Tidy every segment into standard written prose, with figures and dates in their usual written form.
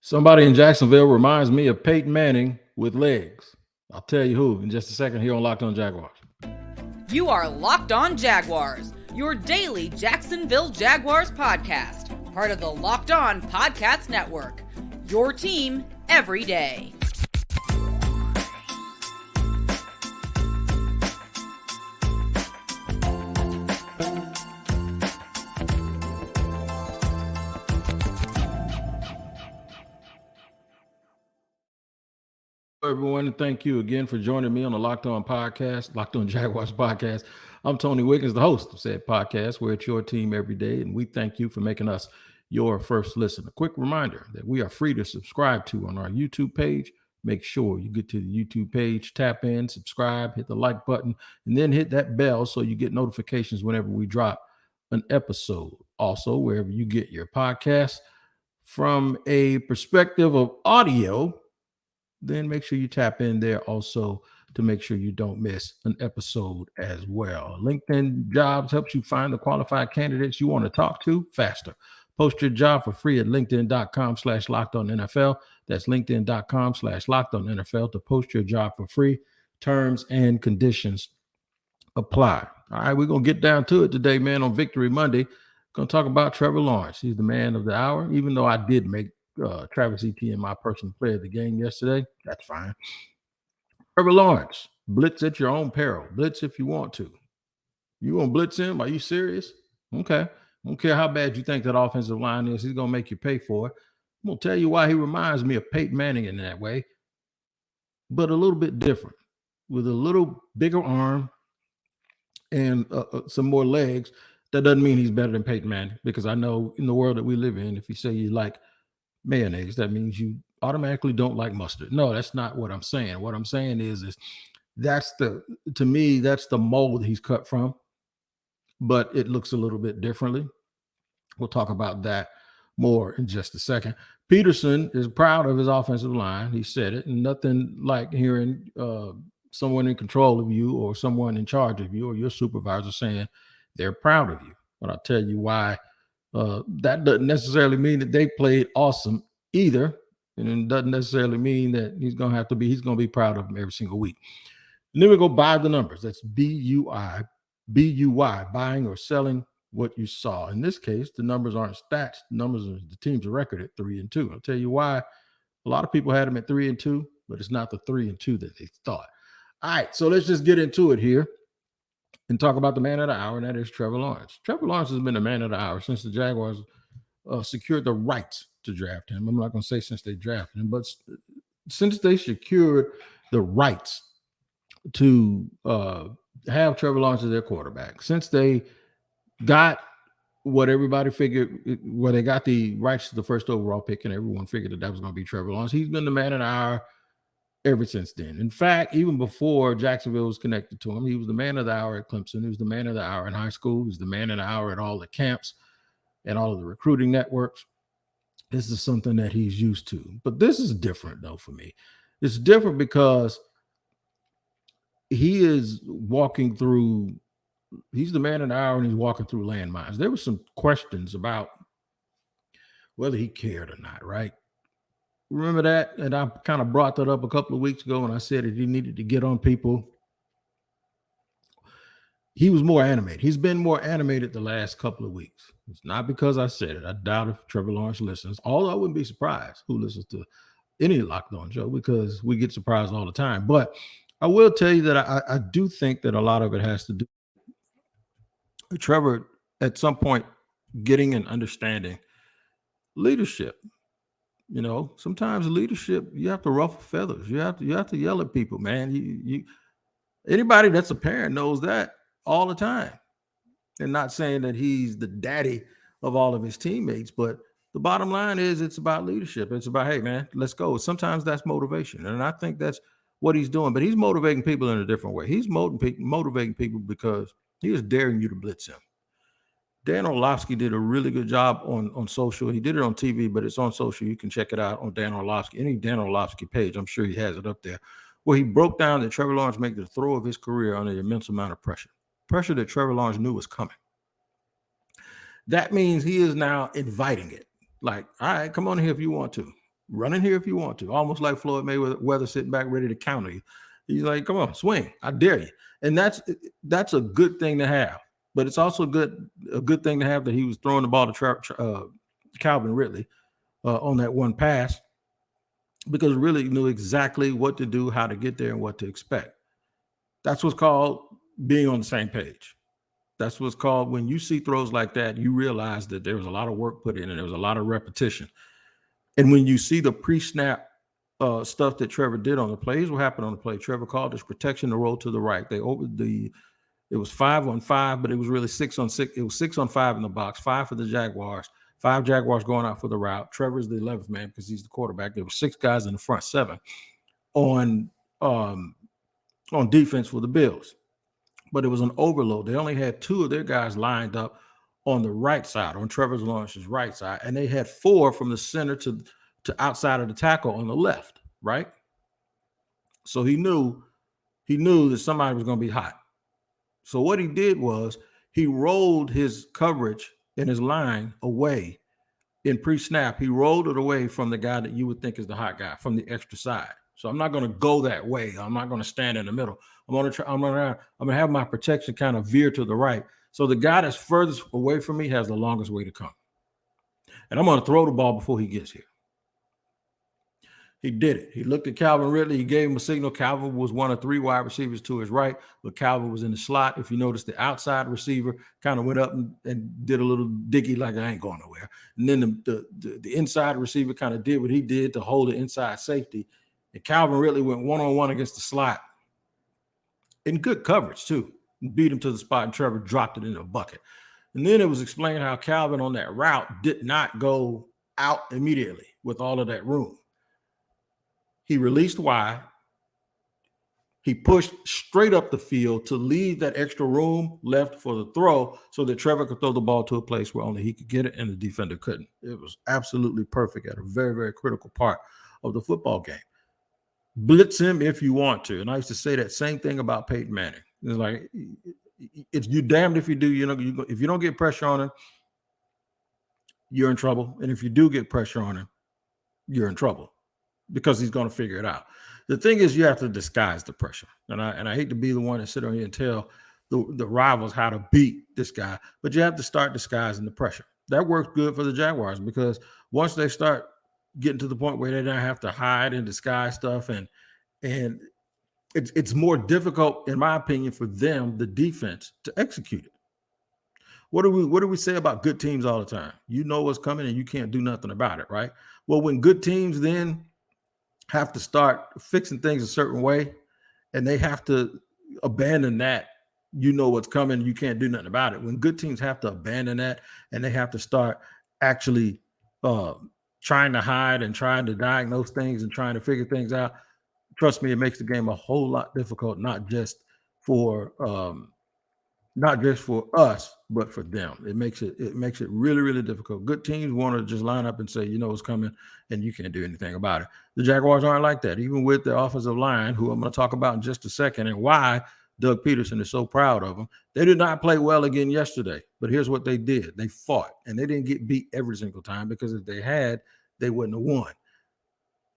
Somebody in Jacksonville reminds me of Peyton Manning with legs. I'll tell you who in just a second here on Locked On Jaguars. You are Locked On Jaguars, your daily Jacksonville Jaguars podcast, part of the Locked On Podcast Network. Your team every day. Everyone, and thank you again for joining me on the Locked On Podcast, Locked On Jaguars podcast. I'm Tony Wiggins, the host of said podcast, where it's your team every day, and we thank you for making us your first listen. A quick reminder that we are free to subscribe to on our YouTube page. Make sure you get to the YouTube page, tap in, subscribe, hit the like button, and then hit that bell so you get notifications whenever we drop an episode. Also, wherever you get your podcasts, from a perspective of audio, then make sure you tap in there also to make sure you don't miss an episode as well. LinkedIn Jobs helps you find the qualified candidates you want to talk to faster. Post your job for free at linkedin.com/lockedonnfl. That's linkedin.com/lockedonnfl to post your job for free. Terms and conditions apply. All right, we're going to get down to it today, man, on Victory Monday. Going to talk about Trevor Lawrence. He's the man of the hour, even though I did make Travis Etienne my personal player of the game yesterday. That's fine. Trevor Lawrence, blitz at your own peril. Blitz if you want to. You want to blitz him? Are you serious? Okay. I don't care how bad you think that offensive line is. He's going to make you pay for it. I'm going to tell you why he reminds me of Peyton Manning in that way, but a little bit different, with a little bigger arm and some more legs. That doesn't mean he's better than Peyton Manning, because I know in the world that we live in, if you say you like mayonnaise, that means you automatically don't like mustard. No, that's not what I'm saying. What I'm saying is to me, that's the mold he's cut from, but it looks a little bit differently. We'll talk about that more in just a second. Peterson is proud of his offensive line. He said it, and nothing like hearing someone in control of you or someone in charge of you or your supervisor saying they're proud of you. But I'll tell you why. That doesn't necessarily mean that they played awesome either. And it doesn't necessarily mean that he's going to be proud of them every single week. And then we go buy the numbers. That's B-U-Y, buying or selling what you saw. In this case, the numbers aren't stats. The numbers are the team's record at 3-2. I'll tell you why. A lot of people had them at 3-2, but it's not the 3-2 that they thought. All right, so let's just get into it here and talk about the man of the hour, and that is Trevor Lawrence. Trevor Lawrence has been the man of the hour since the Jaguars secured the rights to draft him. I'm not going to say since they drafted him, but since they secured the rights to have Trevor Lawrence as their quarterback, since they got what everybody figured, where they got the rights to the first overall pick, and everyone figured that was going to be Trevor Lawrence, he's been the man of the hour ever since then. In fact, even before Jacksonville was connected to him, he was the man of the hour at Clemson. He was the man of the hour in high school. He was the man of the hour at all the camps and all of the recruiting networks. This is something that he's used to. But this is different, though, for me. It's different because he is he's the man of the hour, and he's walking through landmines. There were some questions about whether he cared or not, right? Remember that? And I kind of brought that up a couple of weeks ago when I said that he needed to get on people. He was more animated. He's been more animated the last couple of weeks. It's not because I said it. I doubt if Trevor Lawrence listens, although I wouldn't be surprised who listens to any Locked On show, because we get surprised all the time. But I will tell you that I do think that a lot of it has to do with Trevor at some point getting and understanding leadership. You know, sometimes leadership, you have to ruffle feathers. You have to yell at people, man. You anybody that's a parent knows that all the time. And not saying that he's the daddy of all of his teammates, but the bottom line is it's about leadership. It's about, hey, man, let's go. Sometimes that's motivation. And I think that's what he's doing. But he's motivating people in a different way. He's motivating people because he is daring you to blitz him. Dan Orlovsky did a really good job on social. He did it on TV, but it's on social. You can check it out on Dan Orlovsky. Any Dan Orlovsky page, I'm sure he has it up there, where he broke down that Trevor Lawrence made the throw of his career under an immense amount of pressure that Trevor Lawrence knew was coming. That means he is now inviting it. Like, all right, come on here if you want to. Run in here if you want to. Almost like Floyd Mayweather sitting back ready to counter you. He's like, come on, swing. I dare you. And that's a good thing to have. But it's also a good thing to have that he was throwing the ball to Calvin Ridley on that one pass, because Ridley knew exactly what to do, how to get there, and what to expect. That's what's called being on the same page. That's what's called when you see throws like that, you realize that there was a lot of work put in and there was a lot of repetition. And when you see the pre-snap stuff that Trevor did on the play, here's what happened on the play. Trevor called his protection to roll to the right. It was 5-on-5, but it was really 6-on-6. It was 6-on-5 in the box, 5 for the Jaguars, 5 Jaguars going out for the route. Trevor's the 11th man because he's the quarterback. There were 6 guys in the front 7 on defense for the Bills. But it was an overload. They only had 2 of their guys lined up on the right side, on Trevor Lawrence's right side, and they had 4 from the center to outside of the tackle on the left, right? So he knew that somebody was going to be hot. So what he did was he rolled his coverage and his line away in pre-snap. He rolled it away from the guy that you would think is the hot guy from the extra side. So I'm not going to go that way. I'm not going to stand in the middle. I'm going to have my protection kind of veer to the right. So the guy that's furthest away from me has the longest way to come. And I'm going to throw the ball before he gets here. He did it. He looked at Calvin Ridley. He gave him a signal. Calvin was one of 3 wide receivers to his right, but Calvin was in the slot. If you notice, the outside receiver kind of went up and did a little diggy like I ain't going nowhere. And then the inside receiver kind of did what he did to hold the inside safety. And Calvin Ridley went one-on-one against the slot in good coverage, too. Beat him to the spot, and Trevor dropped it in a bucket. And then it was explained how Calvin on that route did not go out immediately with all of that room. He released wide. He pushed straight up the field to leave that extra room left for the throw so that Trevor could throw the ball to a place where only he could get it and the defender couldn't. It was absolutely perfect at a very, very critical part of the football game. Blitz him if you want to. And I used to say that same thing about Peyton Manning. It's like, it's you damned if you do. If you don't get pressure on him, you're in trouble. And if you do get pressure on him, you're in trouble, because he's going to figure it out. The thing is, you have to disguise the pressure. And I hate to be the one to sit on here and tell the rivals how to beat this guy, but you have to start disguising the pressure. That works good for the Jaguars, because once they start getting to the point where they don't have to hide and disguise stuff, and it's more difficult, in my opinion, for them, the defense, to execute it. What do we say about good teams all the time? You know what's coming and you can't do nothing about it, right? Well, when good teams then have to start fixing things a certain way, and they have to abandon that, you know what's coming, you can't do nothing about it. When good teams have to abandon that and they have to start actually trying to hide and trying to diagnose things and trying to figure things out, trust me, it makes the game a whole lot difficult, not just for us, but for them. It makes it really, really difficult. Good teams want to just line up and say, you know what's coming, and you can't do anything about it. The Jaguars aren't like that, even with the offensive line, who I'm going to talk about in just a second, and why Doug Peterson is so proud of them. They did not play well again yesterday, but here's what they did. They fought, and they didn't get beat every single time, because if they had, they wouldn't have won.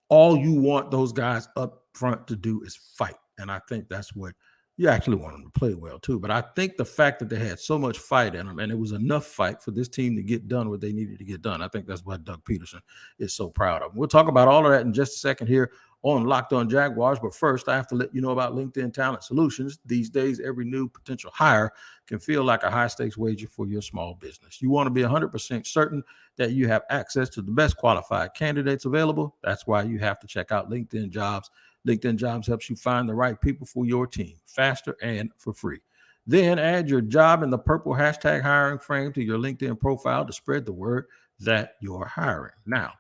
All you want those guys up front to do is fight, and I think that's what you actually want them to play well too. But I think the fact that they had so much fight in them, and it was enough fight for this team to get done what they needed to get done, I think that's what Doug Peterson is so proud of. We'll talk about all of that in just a second here on Locked On Jaguars. But first, I have to let you know about LinkedIn Talent Solutions. These days, every new potential hire can feel like a high-stakes wager for your small business. You want to be 100% certain that you have access to the best qualified candidates available. That's why you have to check out LinkedIn Jobs. LinkedIn Jobs helps you find the right people for your team faster and for free. Then add your job in the purple hashtag hiring frame to your LinkedIn profile to spread the word that you're hiring. Now,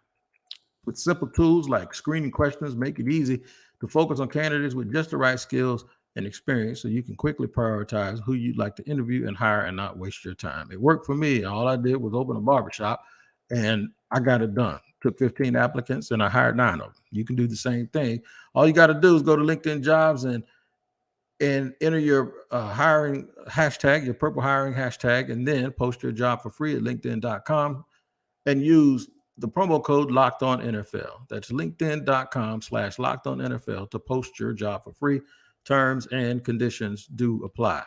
with simple tools like screening questions, make it easy to focus on candidates with just the right skills and experience, so you can quickly prioritize who you'd like to interview and hire and not waste your time. It worked for me. All I did was open a barbershop, and I got it done. Took 15 applicants, and I hired 9 of them. You can do the same thing. All you got to do is go to LinkedIn Jobs and enter your hiring hashtag, your purple hiring hashtag, and then post your job for free at linkedin.com and use the promo code Locked On NFL. That's LinkedIn.com/Locked On NFL to post your job for free. Terms and conditions do apply.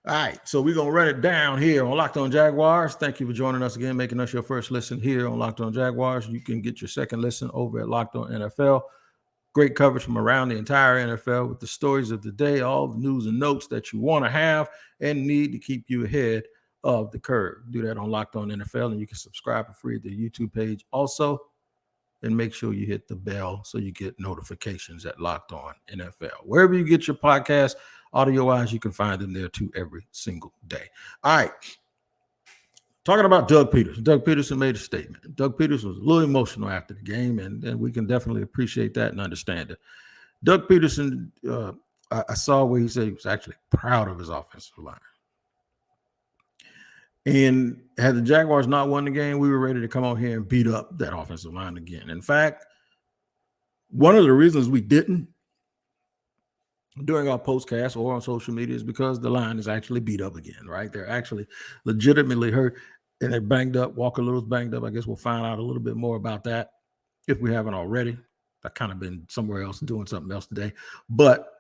All right, so we're going to run it down here on Locked On Jaguars. Thank you for joining us again, making us your first listen here on Locked On Jaguars. You can get your second listen over at Locked On NFL. Great coverage from around the entire NFL with the stories of the day, all the news and notes that you want to have and need to keep you ahead of the curve. Do that on Locked On NFL, and you can subscribe for free to the YouTube page also. And make sure you hit the bell so you get notifications at Locked On NFL. Wherever you get your podcast, audio-wise, you can find them there too every single day. All right. Talking about Doug Peterson. Doug Peterson made a statement. Doug Peterson was a little emotional after the game, and we can definitely appreciate that and understand it. Doug Peterson, I saw where he said he was actually proud of his offensive line. And had the Jaguars not won the game, we were ready to come out here and beat up that offensive line again. In fact, one of the reasons we didn't during our postcast or on social media is because the line is actually beat up again, right? They're actually legitimately hurt, and they're banged up. Walker Little's banged up. I guess we'll find out a little bit more about that if we haven't already. I've kind of been somewhere else doing something else today. But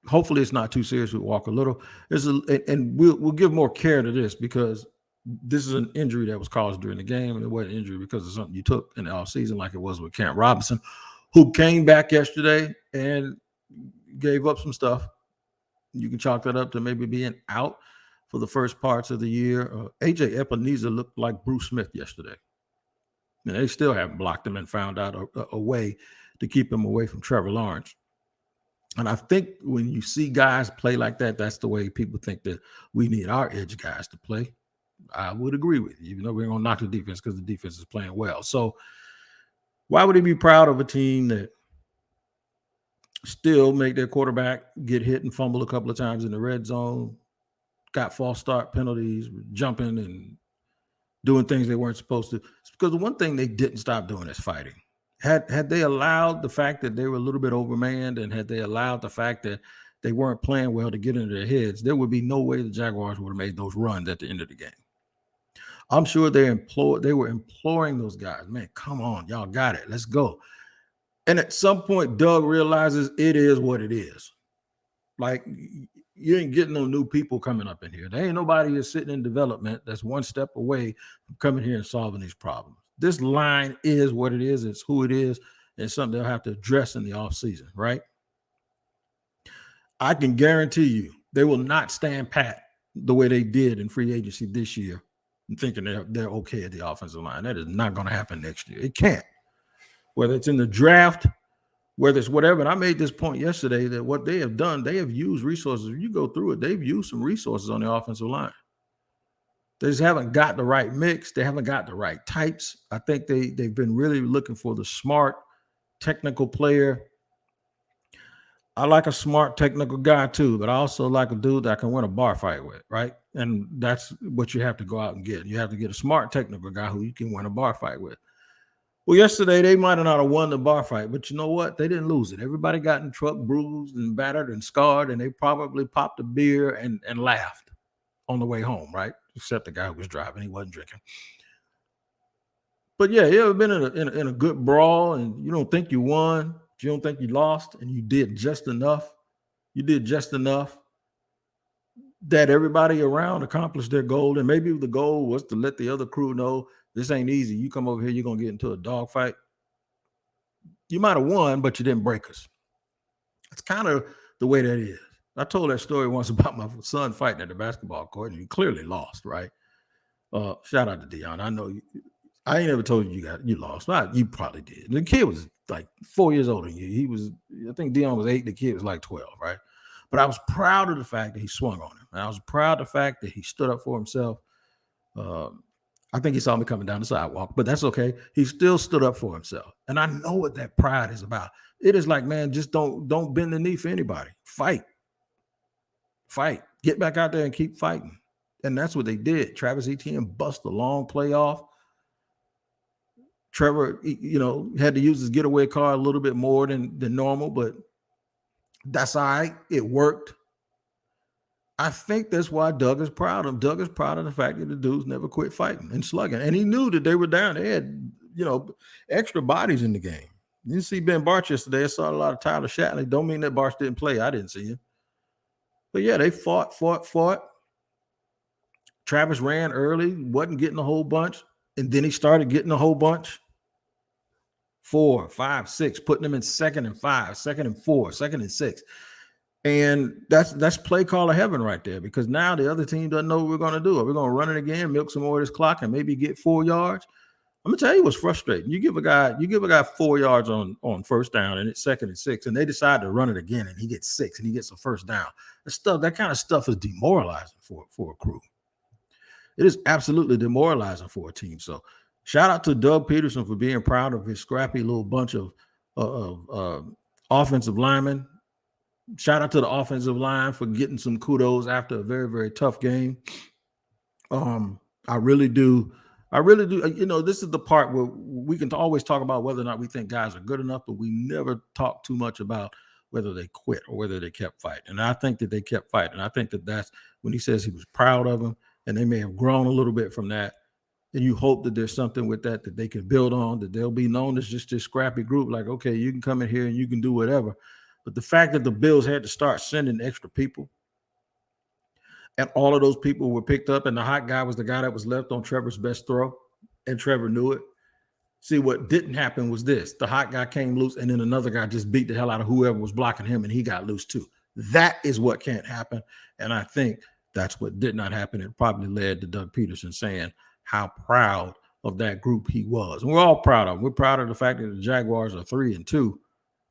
hopefully it's not too serious with Walker Little. And we'll give more care to this because this is an injury that was caused during the game, and it wasn't an injury because of something you took in the offseason like it was with Cam Robinson, who came back yesterday and gave up some stuff. You can chalk that up to maybe being out for the first parts of the year. A.J. Epineza looked like Bruce Smith yesterday. And they still haven't blocked him and found out a way to keep him away from Trevor Lawrence. And I think when you see guys play like that, that's the way people think that we need our edge guys to play. I would agree with you, even though we're going to knock the defense because the defense is playing well. So why would he be proud of a team that still make their quarterback get hit and fumble a couple of times in the red zone, got false start penalties, jumping and doing things they weren't supposed to? It's because the one thing they didn't stop doing is fighting. Had they allowed the fact that they were a little bit overmanned, and had they allowed the fact that they weren't playing well to get into their heads, there would be no way the Jaguars would have made those runs at the end of the game. I'm sure they were imploring those guys, man, come on, y'all got it, let's go. And at some point, Doug realizes it is what it is. Like, you ain't getting no new people coming up in here. There ain't nobody that's sitting in development that's one step away from coming here and solving these problems. This line is what it is. It's who it is. It's something they'll have to address in the offseason, right? I can guarantee you they will not stand pat the way they did in free agency this year, thinking they're okay at the offensive line. That is not going to happen next year. It can't. Whether it's in the draft, whether it's whatever. And I made this point yesterday that what they have done, they have used resources. If you go through it, they've used some resources on the offensive line. They just haven't got the right mix. They haven't got the right types. I think they've been really looking for the smart, technical player. I like a smart, technical guy too, but I also like a dude that I can win a bar fight with, right? And that's what you have to go out and get. You have to get a smart, technical guy who you can win a bar fight with. Well, yesterday they might have not have won the bar fight, but you know what? They didn't lose it. Everybody got in truck bruised and battered and scarred, and they probably popped a beer and laughed on the way home, right? Except the guy who was driving. He wasn't drinking. But yeah, you ever been in a good brawl and you don't think you won, you don't think you lost, and you did just enough. You did just enough that everybody around accomplished their goal. And maybe the goal was to let the other crew know this ain't easy. You come over here, you're going to get into a dogfight. You might have won, but you didn't break us. That's kind of the way that is. I told that story once about my son fighting at the basketball court, and he clearly lost, right? Shout out to Dion. I know I ain't ever told you you lost. You probably did. The kid was like 4 years older than you. I think Dion was 8. The kid was like 12, right? But I was proud of the fact that he swung on him. And I was proud of the fact that he stood up for himself. I think he saw me coming down the sidewalk, but that's okay. He still stood up for himself. And I know what that pride is about. It is like, man, just don't bend the knee for anybody. Fight. Get back out there and keep fighting. And that's what they did. Travis Etienne bust a long play off. Trevor, had to use his getaway car a little bit more than normal, but that's all right. It worked. I think that's why Doug is proud of him. Doug is proud of the fact that the dudes never quit fighting and slugging. And he knew that they were down. They had, extra bodies in the game. You didn't see Ben Barch yesterday. I saw a lot of Tyler Shatley. Don't mean that Barch didn't play. I didn't see him. But yeah, they fought. Travis ran early, wasn't getting a whole bunch. And then he started getting a whole bunch. 4, 5, 6, putting them in 2nd and 5, 2nd and 4, 2nd and 6. And that's play call of heaven right there, because now the other team doesn't know what we're going to do. Are we going to run it again, milk some more of this clock, and maybe get 4 yards? I'm gonna tell you what's frustrating. You give a guy 4 yards on first down, and it's 2nd and 6, and they decide to run it again, and he gets 6, and he gets a first down. That kind of stuff is demoralizing for a crew. It is absolutely demoralizing for a team. So shout out to Doug Peterson for being proud of his scrappy little bunch of offensive linemen. Shout out to the offensive line for getting some kudos after a very, very tough game. I really do. This is the part where we can always talk about whether or not we think guys are good enough, but we never talk too much about whether they quit or whether they kept fighting. And I think that they kept fighting. I think that that's when he says he was proud of them, and they may have grown a little bit from that. And you hope that there's something with that they can build on, that they'll be known as just this scrappy group. Like, okay, you can come in here and you can do whatever. But the fact that the Bills had to start sending extra people, and all of those people were picked up, and the hot guy was the guy that was left on Trevor's best throw, and Trevor knew it. See, what didn't happen was this. The hot guy came loose, and then another guy just beat the hell out of whoever was blocking him, and he got loose too. That is what can't happen, and I think that's what did not happen. It probably led to Doug Peterson saying how proud of that group he was. And we're all proud of him. We're proud of the fact that the Jaguars are 3-2.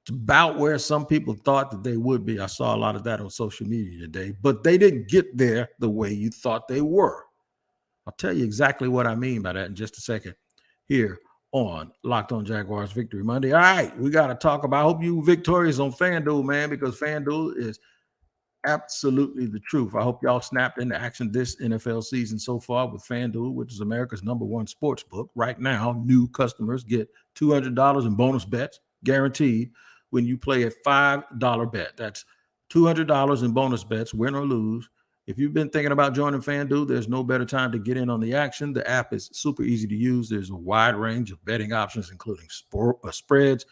It's about where some people thought that they would be. I saw a lot of that on social media today, but they didn't get there the way you thought they were. I'll tell you exactly what I mean by that in just a second here on Locked On Jaguars Victory Monday. All right, we got to talk about, I hope you victorious on FanDuel, man, because FanDuel is absolutely the truth. I hope y'all snapped into action this NFL season so far with FanDuel, which is America's #1 sports book. Right now, new customers get $200 in bonus bets guaranteed when you play a $5 bet. That's $200 in bonus bets, win or lose. If you've been thinking about joining FanDuel, there's no better time to get in on the action. The app is super easy to use. There's a wide range of betting options, including spreads,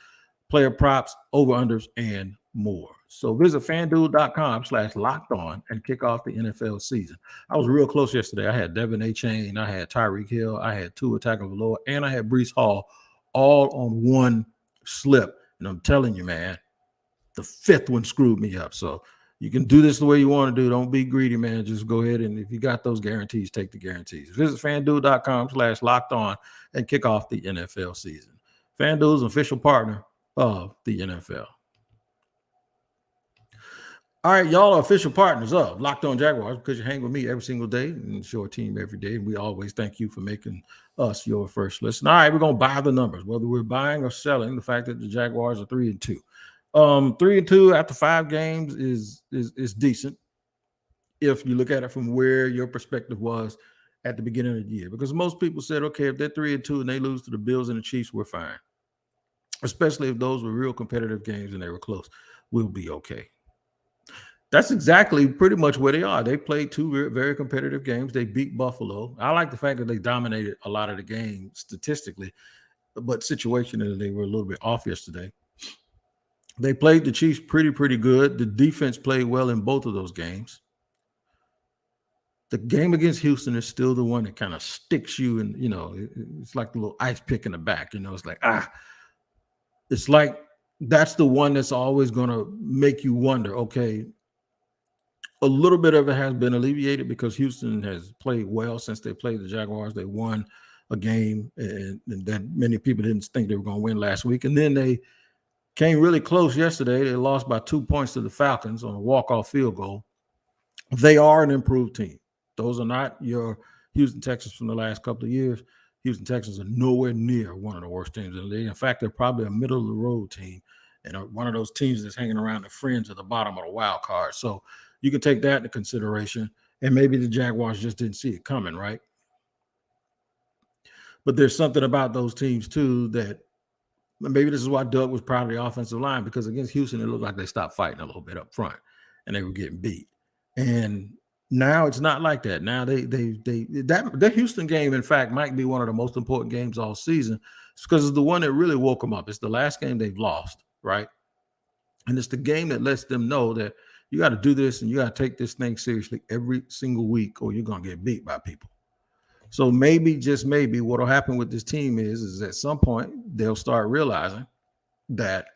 player props, over-unders, and more. So visit FanDuel.com/lockedon and kick off the NFL season. I was real close yesterday. I had Devin Achane, I had Tyreek Hill, I had Tua Tagovailoa, and I had Breece Hall all on one slip. And I'm telling you, man, the 5th one screwed me up. So you can do this the way you want to do. Don't be greedy, man. Just go ahead, and if you got those guarantees, take the guarantees. Visit FanDuel.com/lockedon and kick off the NFL season. FanDuel is an official partner of the NFL. All right, y'all are official partners of Locked On Jaguars because you hang with me every single day and show a team every day. And we always thank you for making us your first listen. All right, we're going to buy the numbers, whether we're buying or selling the fact that the Jaguars are 3-2. 3-2 after 5 games is decent if you look at it from where your perspective was at the beginning of the year. Because most people said, okay, if they're 3-2 and they lose to the Bills and the Chiefs, we're fine. Especially if those were real competitive games and they were close, we'll be okay. That's exactly pretty much where they are. They played 2 very competitive games. They beat Buffalo. I like the fact that they dominated a lot of the game statistically, but situationally they were a little bit off yesterday. They played the Chiefs pretty good. The defense played well in both of those games. The game against Houston is still the one that kind of sticks you, and it's like the little ice pick in the back. It's like it's like that's the one that's always going to make you wonder. Okay, a little bit of it has been alleviated because Houston has played well since they played the Jaguars. They won a game, and that many people didn't think they were going to win last week, and then they came really close yesterday. They lost by 2 points to the Falcons on a walk-off field goal. They are an improved team. Those are not your Houston Texans from the last couple of years. Houston Texans are nowhere near one of the worst teams in the league. In fact, they're probably a middle-of-the-road team and one of those teams that's hanging around the fringe at the bottom of the wild card. So you can take that into consideration, and maybe the Jaguars just didn't see it coming, right? But there's something about those teams, too, that maybe this is why Doug was proud of the offensive line, because against Houston, it looked like they stopped fighting a little bit up front and they were getting beat. And Now it's not like that. Now the Houston game, in fact, might be one of the most important games all season. It's because it's the one that really woke them up. It's the last game they've lost, right? And it's the game that lets them know that you got to do this and you got to take this thing seriously every single week, or you're gonna get beat by people. So maybe, just maybe, what'll happen with this team is at some point they'll start realizing that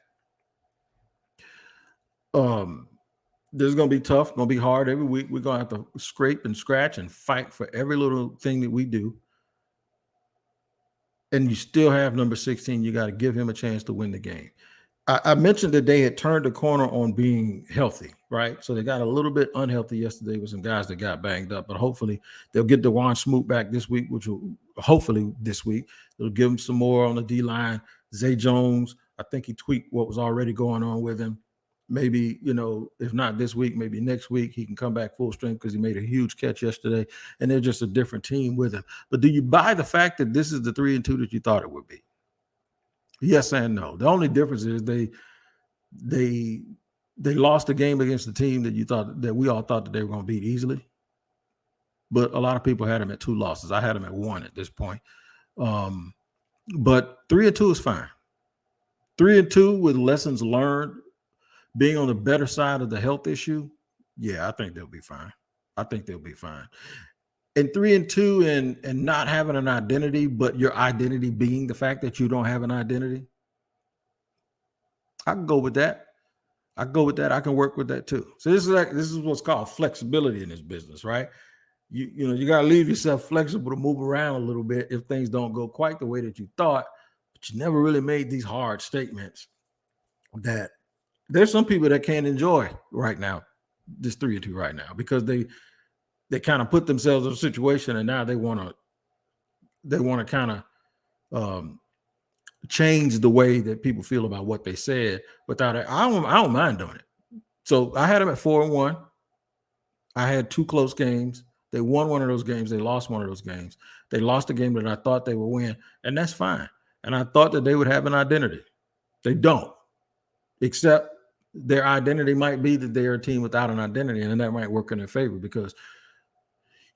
this is going to be tough, going to be hard every week. We're going to have to scrape and scratch and fight for every little thing that we do. And you still have number 16. You got to give him a chance to win the game. I mentioned that they had turned the corner on being healthy, right? So they got a little bit unhealthy yesterday with some guys that got banged up, but hopefully they'll get DeJuan Smoot back this week, which will hopefully this week. It'll give him some more on the D-line. Zay Jones, I think he tweaked what was already going on with him. Maybe, if not this week, maybe next week, he can come back full strength because he made a huge catch yesterday, and they're just a different team with him. But do you buy the fact that this is the 3-2 that you thought it would be? Yes and no. The only difference is they lost the game against the team that we all thought that they were going to beat easily. But a lot of people had them at 2 losses. I had them at 1 at this point. But 3-2 is fine. 3-2 with lessons learned, being on the better side of the health issue. Yeah, I think they'll be fine. And 3-2 and not having an identity, but your identity being the fact that you don't have an identity, I can go with that. I can work with that too. So this is what's called flexibility in this business, right? You got to leave yourself flexible to move around a little bit if things don't go quite the way that you thought, but you never really made these hard statements that there's some people that can't enjoy right now, this 3-2 right now, because they kind of put themselves in a situation and now they want to kind of change the way that people feel about what they said without it. I don't mind doing it. So I had them at 4-1. I had 2 close games. They won one of those games. They lost one of those games. They lost a game that I thought they would win, and that's fine. And I thought that they would have an identity. They don't, except their identity might be that they're a team without an identity, and that might work in their favor because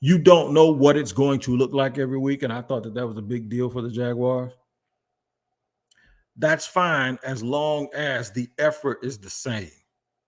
you don't know what it's going to look like every week. And I thought that was a big deal for the Jaguars. That's fine as long as the effort is the same.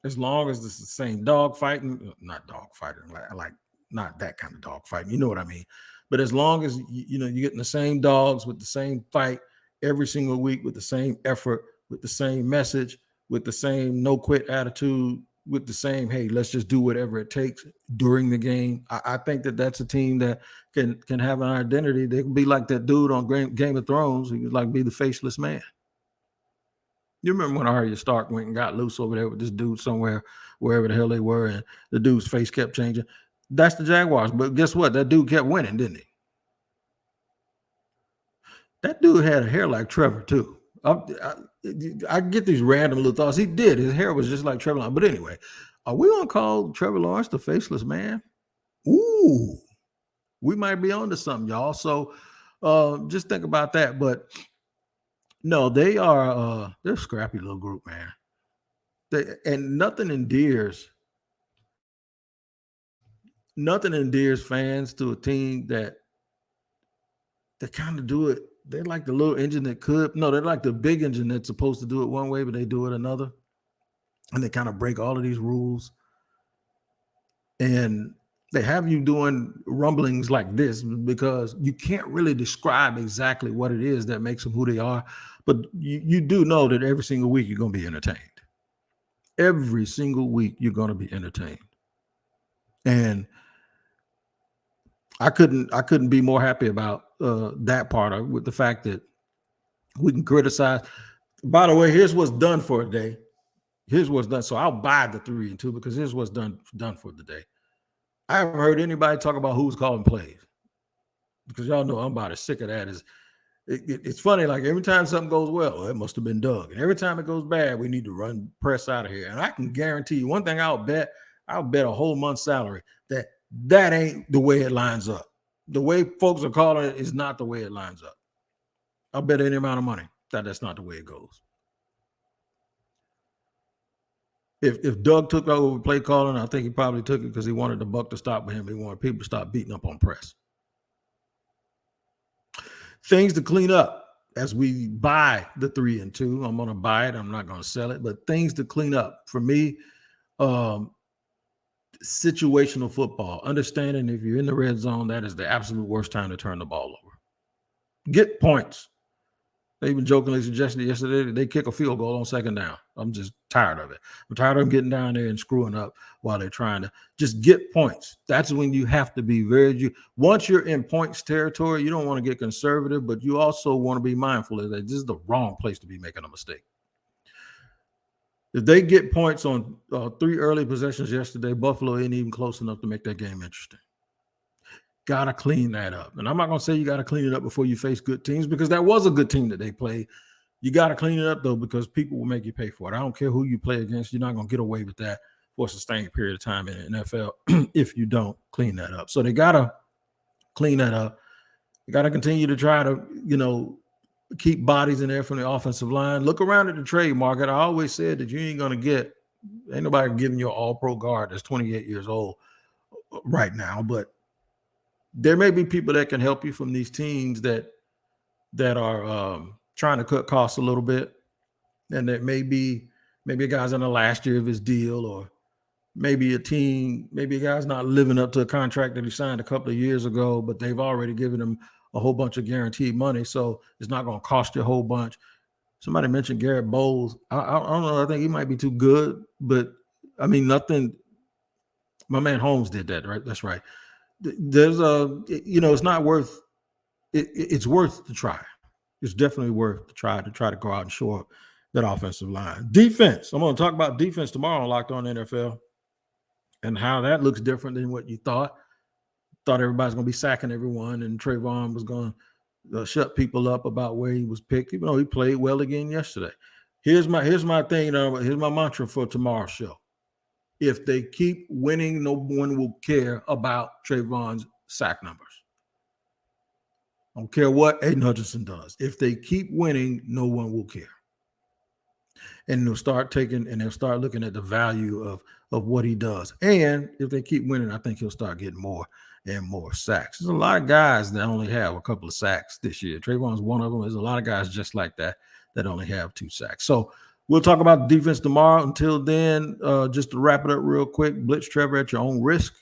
As long as it's the same dog fighting, not dog fighting, like not that kind of dog fighting. You know what I mean? But as long as you're getting the same dogs with the same fight every single week, with the same effort, with the same message, with the same no quit attitude, with the same, hey, let's just do whatever it takes during the game. I think that that's a team that can have an identity. They can be like that dude on Game of Thrones. He could like be the faceless man. You remember when Arya Stark went and got loose over there with this dude somewhere, wherever the hell they were, and the dude's face kept changing? That's the Jaguars. But guess what? That dude kept winning, didn't he? That dude had a hair like Trevor, too. I get these random little thoughts. He did. His hair was just like Trevor Lawrence. But anyway, are we going to call Trevor Lawrence the faceless man? Ooh, we might be on to something, y'all. So just think about that. But no, they're a scrappy little group, man. And nothing endears fans to a team that kind of do it. They're like the little engine that could. No, they're like the big engine that's supposed to do it one way, but they do it another. And they kind of break all of these rules. And they have you doing rumblings like this because you can't really describe exactly what it is that makes them who they are. But you do know that every single week you're going to be entertained. Every single week you're going to be entertained. And I couldn't be more happy about that part of it, with the fact that we can criticize. By the way, here's what's done for a day. Here's what's done. So I'll buy the 3-2 because here's what's done for the day. I haven't heard anybody talk about who's calling plays because y'all know I'm about as sick of that as it's funny. Like every time something goes well, it must have been Doug. And every time it goes bad, we need to run press out of here. And I can guarantee you one thing, I'll bet a whole month's salary that ain't the way it lines up. The way folks are calling it is not the way it lines up. I'll bet any amount of money that that's not the way it goes. If Doug took over play calling, I think he probably took it because he wanted the buck to stop with him. He wanted people to stop beating up on press. Things to clean up as we buy the 3-2. I'm going to buy it. I'm not going to sell it, but things to clean up for me. Situational football, understanding if you're in the red zone, that is the absolute worst time to turn the ball over. Get points. They even jokingly suggested yesterday that they kick a field goal on second down. I'm just tired of it. I'm tired of them getting down there and screwing up while they're trying to just get points. That's when you have to be once you're in points territory, you don't want to get conservative, but you also want to be mindful of that this is the wrong place to be making a mistake. If they get points on 3 early possessions yesterday, Buffalo ain't even close enough to make that game interesting. Got to clean that up. And I'm not going to say you got to clean it up before you face good teams because that was a good team that they played. You got to clean it up, though, because people will make you pay for it. I don't care who you play against. You're not going to get away with that for a sustained period of time in the NFL if you don't clean that up. So they got to clean that up. You got to continue to try to, keep bodies in there from the offensive line. Look around at the trade market. I always said that you ain't going to ain't nobody giving you an all-pro guard that's 28 years old right now, but there may be people that can help you from these teams that are trying to cut costs a little bit, and that maybe a guy's in the last year of his deal, or maybe a guy's not living up to a contract that he signed a couple of years ago, but they've already given him a whole bunch of guaranteed money, so it's not going to cost you a whole bunch. Somebody mentioned Garrett Bowles. I don't know. I think he might be too good, but I mean, nothing. My man Holmes did that, right? That's right. There's it's not worth it. It's worth to try. It's definitely worth to try to go out and shore up that offensive line. Defense. I'm going to talk about defense tomorrow on Locked On NFL and how that looks different than what you thought. Thought everybody's going to be sacking everyone and Trayvon was going to shut people up about where he was picked, even though he played well again yesterday. Here's my thing. Here's my mantra for tomorrow's show. If they keep winning, no one will care about Trayvon's sack numbers. I don't care what Aiden Hutchinson does. If they keep winning, no one will care. And they'll start looking at the value of what he does. And if they keep winning, I think he'll start getting more and more sacks. There's a lot of guys that only have a couple of sacks this year. Trayvon's one of them. There's a lot of guys just like that only have 2 sacks. So we'll talk about the defense tomorrow. Until then, just to wrap it up real quick, blitz Trevor at your own risk.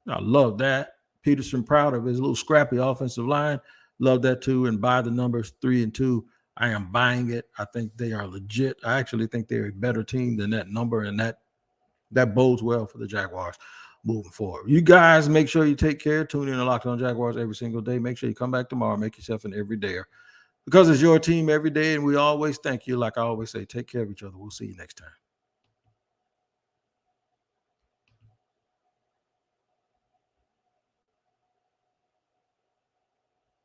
I love that. Peterson proud of his little scrappy offensive line. Love that too. And buy the numbers 3-2. I am buying it. I think they are legit. I actually think they're a better team than that number, and that bodes well for the Jaguars moving forward. You guys make sure you take care. Tune in to Locked On Jaguars every single day. Make sure you come back tomorrow. Make yourself an everydayer because it's your team every day, and we always thank you. Like I always say, take care of each other. We'll see you next time.